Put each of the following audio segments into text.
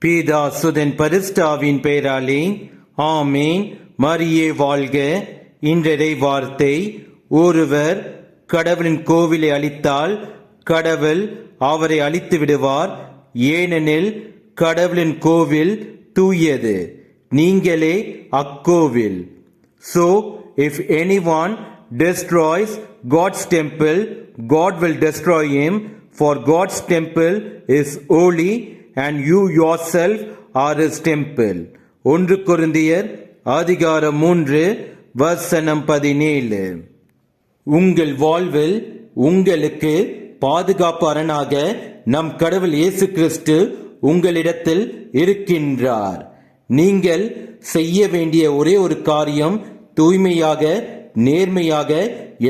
பீதா சுதன் பரிசுத்தாவின் பெயராலே ஆமேன். மரியே வாழ்க. இன்றைய வார்த்தை, ஒருவர் கடவுளின் கோவிலை அழித்தால் கடவுள் அவரை அழித்து விடுவார், ஏனெனில் கடவுளின் கோவில் தூயது, நீங்களே அக்கோவில். So, if anyone destroys God's temple, God will destroy him, for God's temple is holy and you yourself are his temple. 1 கொரிந்தியர் அதிகாரம் 3 வசனம் 17. உங்கள் வாழ்வில் உங்களுக்கு பாதுகாப்பு அரணாக நம் கடவுள் இயேசு கிறிஸ்து உங்களிடத்தில் இருக்கின்றார். நீங்கள் செய்ய வேண்டிய ஒரே ஒரு காரியம், தூய்மையாக நேர்மையாக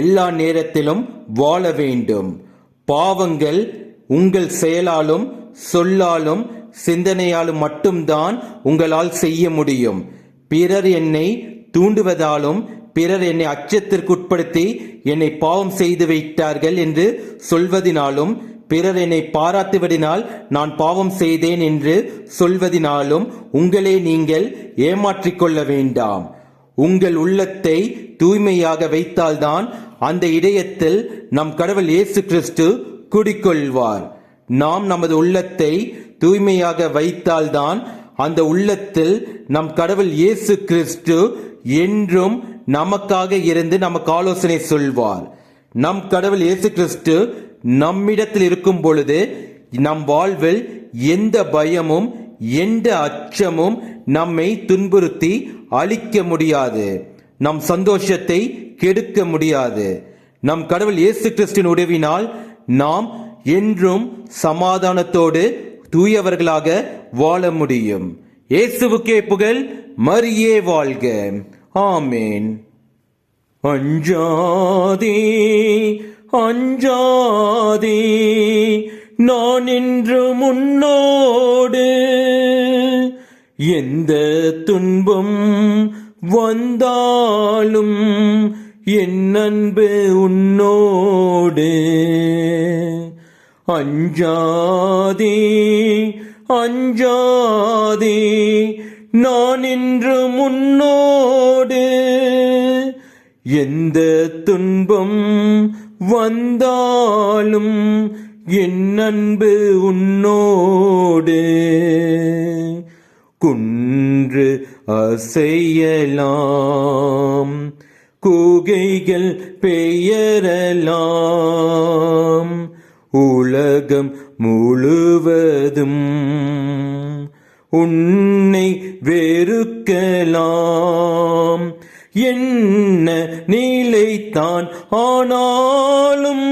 எல்லா நேரத்திலும் வாழ வேண்டும். பாவங்கள் உங்கள் செயலாலும் சொல்லாலும் சிந்தனையாலும் மட்டும்தான் உங்களால் செய்ய முடியும். பிறர் என்னை தூண்டுவதாலும் பிறர் என்னை அச்சத்திற்குட்படுத்தி என்னை பாவம் செய்து வைத்தார்கள் என்று சொல்வதினாலும் பிறர் என்னை பாராட்டுவதினால் நான் பாவம் செய்தேன் என்று சொல்வதினாலும் உங்களே நீங்கள் ஏமாற்றிக்கொள்ள வேண்டாம். உங்கள் உள்ளத்தை தூய்மையாக வைத்தால்தான் அந்த இதயத்தில் நம் கடவுள் இயேசு கிறிஸ்து குடிக்கொள்வார். நாம் நமது உள்ளத்தை தூய்மையாக வைத்தால்தான் அந்த உள்ளத்தில் நம் கடவுள் இயேசு கிறிஸ்து என்றும் நமக்காக இருந்து நமக்கு ஆலோசனை சொல்வார். நம் கடவுள் இயேசு கிறிஸ்து நம்மிடத்தில் இருக்கும் பொழுது நம் வாழ்வில் எந்த பயமும் எந்த அச்சமும் நம்மை துன்புறுத்தி அழிக்க முடியாது, நம் சந்தோஷத்தை கெடுக்க முடியாது. நம் கடவுள் இயேசு கிறிஸ்துவின் உதவினால் நாம் என்றும் சமாதானத்தோடு தூயவர்களாக வாழ முடியும். இயேசுவுக்கே புகழ். மரியே வாழ்க. ஆமேன். அஞ்சாதே அஞ்சாதே, நான் இன்று முன்னோடு, எந்த துன்பம் வந்தாலும் என் அன்பு உன்னோடு. அஞ்சாதே அஞ்சாதே, நான் இன்று முன்னோடு, எந்த துன்பம் வந்தாலும் என் அன்பு உன்னோடு. குன்று அசையலாம், கூகைகள் பெயரலாம், உலகம் முழுவதும் உன்னை வெறுக்கலாம், என்ன நிலைத்தான் ஆனாலும்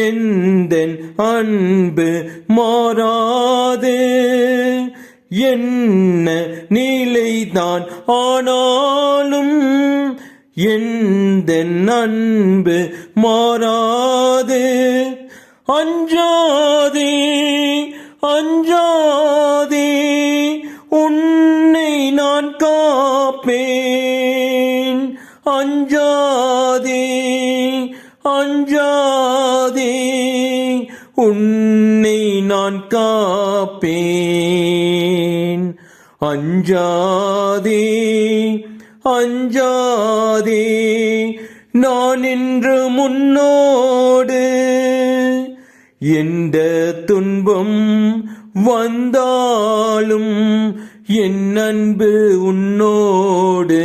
எந்தன் அன்பு மாறாது, என்ன நிலைதான் ஆனாலும் எந்தன் அன்பு மாறாது. அஞ்சாதே அஞ்சாதே, உன்னை நான் காப்பேன். அஞ்சாதே அஞ்சாதே, உன்னை நான் காப்பேன். அஞ்சாதே அஞ்சாதே, நான் இன்று முன்னோடு, எந்த துன்பம் வந்தாலும் என் அன்பு உன்னோடு.